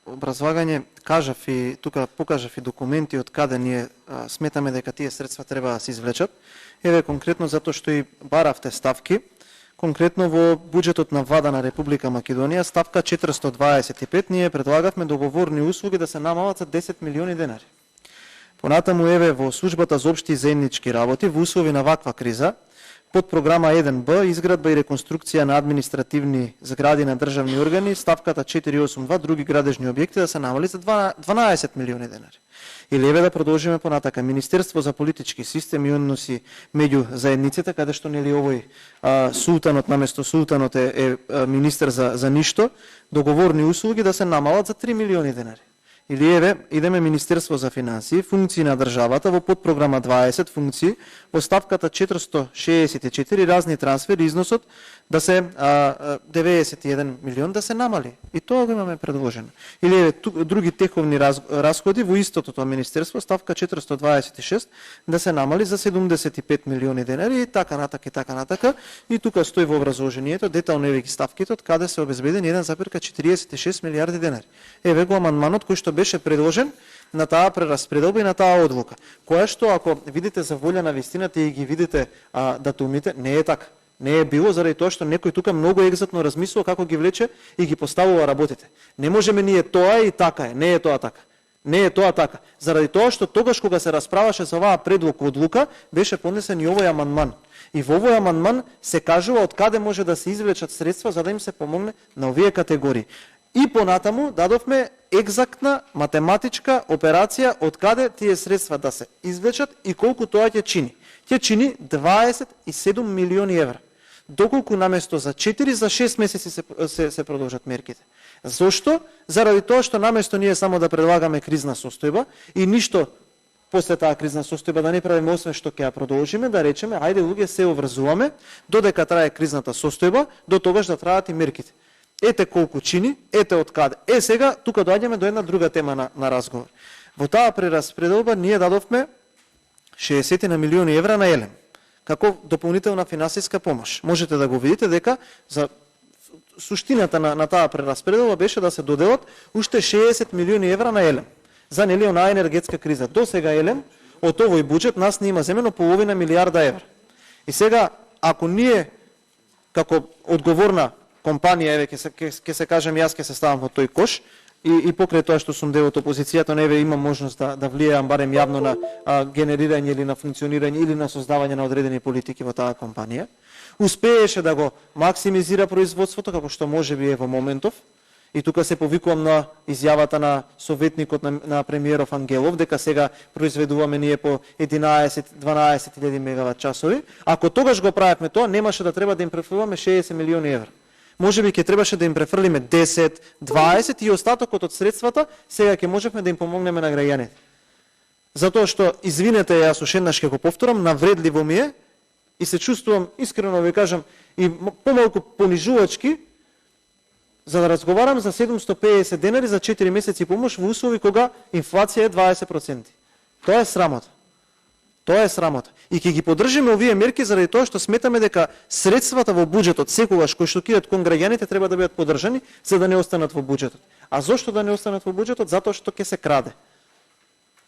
образлагање кажав и тука покажав и документи од каде ние сметаме дека тие средства треба да се извлечат. Еве конкретно затоа што и баравте ставки, конкретно во буџетот на Влада на Република Македонија, ставка 425, ние предлагавме договорни услуги да се намалат за 10 милиони денари. Понатаму еве во службата за општи и заеднички работи, во услови на ваква криза, под програма 1Б, изградба и реконструкција на административни згради на државни органи, ставката 482, други градежни објекти да се намали за 12 милиони денари. Или еве да продолжиме понатака, Министерство за политички системи и односи меѓу заедниците, каде што нели овој султанот наместо султанот е министер за ништо, договорни услуги да се намалат за 3 милиони денари. Или еве, идеме Министерство за финансии, функции на државата во подпрограма 20 функции, во ставката 464 разни трансфери, износот да се 91 милион да се намали. И тоа го имаме предложено. Или еве, други теховни расходи во истото тоа Министерство, ставка 426 да се намали за 75 милиони денари и така натака и така натака. И тука стои во образложението, детално еве ги ставките, од каде се обезбедени 1,46 милиарди денари. Еве го амандманот кој што беше предложен на таа прераспределба и на таа одлука. Која што, ако видите за волја на вистината и ги видите датумите, не е така. Не е било заради тоа што некој тука многу екзактно размислува како ги влече и ги поставува работите. Не можеме ние тоа и така е, не е тоа така. Не е тоа така. Заради тоа што тогаш кога се расправаше за оваа предлог одлука, беше поднесен и овој амандман. И во овој амандман се кажува од каде може да се извлечат средства за да им се помогне на овие категории. И понатаму дадовме екзактна математичка операција од каде тие средства да се извлечат и колку тоа ќе чини. Ќе чини 27 милиони евра. Доколку наместо за 4, за 6 месеци се продолжат мерките. Зошто? Заради тоа што наместо ние само да предлагаме кризна состојба и ништо после таа кризна состојба да не правиме освен што ќе ја продолжиме, да речеме, ајде луѓе се обврзуваме додека трае кризната состојба, до тогаш да траат и мерките. Ете колку чини, ете од каде. Сега тука доаѓаме до една друга тема на разговор. Во таа прераспределба ние дадовме 60 на милиони евра на ЕЛЕМ како дополнителна финансиска помош. Можете да го видите дека за суштината на таа прераспределба беше да се доделат уште 60 милиони евра на ЕЛЕМ за нели онаа енергетска криза. До сега ЕЛЕМ од овој буџет нас не има земено половина милиарда евра. И сега ако ние како одговорна компанија, еве ќе се кажем јас ќе се ставам во тој кош и покрај тоа што сум дел од опозицијата, еве имам можност да влијам барем јавно на генерирање или на функционирање или на создавање на одредени политики во таа компанија. Успееше да го максимизира производството како што можеби е во моментов. И тука се повикувам на изјавата на советникот на премиеров Ангелов дека сега произведуваме ние по 11-12 мегават часови. Ако тогаш го правевме тоа, немаше да треба да им префрлуваме 60 милиони евра. Можеби ќе требаше да им префрлиме 10, 20 и остатокот од средствата сега ќе можевме да им помогнеме на граѓаните. Затоа што, извинете, јас уште еднаш ќе го повторам, навредливо ми е и се чувствувам, искрено ви кажам, и помалку понижувачки, за да разговарам за 750 денари за 4 месеци помош во услови кога инфлација е 20%. Тоа е срамота. Тоа е срамота. И ќе ги поддржиме овие мерки заради тоа што сметаме дека средствата во буџетот секогаш кои што кидат кон граѓаните треба да бидат поддржани за да не останат во буџетот. А зошто да не останат во буџетот? Затоа што ќе се краде.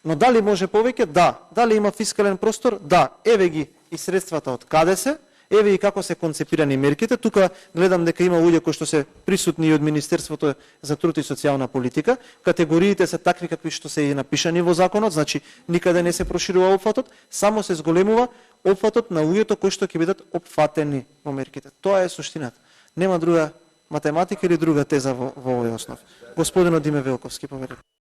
Но дали може повеќе? Да. Дали има фискален простор? Да. Еве ги и средствата од каде се, еве и како се концепирани мерките. Тука гледам дека има луѓе кои што се присутни и од Министерството за труд и социјална политика. Категориите се такви какви што се и напишани во законот, значи никаде не се проширува опфатот, само се зголемува опфатот на луѓето кои што ќе бидат опфатени во мерките. Тоа е суштината. Нема друга математика или друга теза во овој основ. Господинот Диме Велковски, поверете.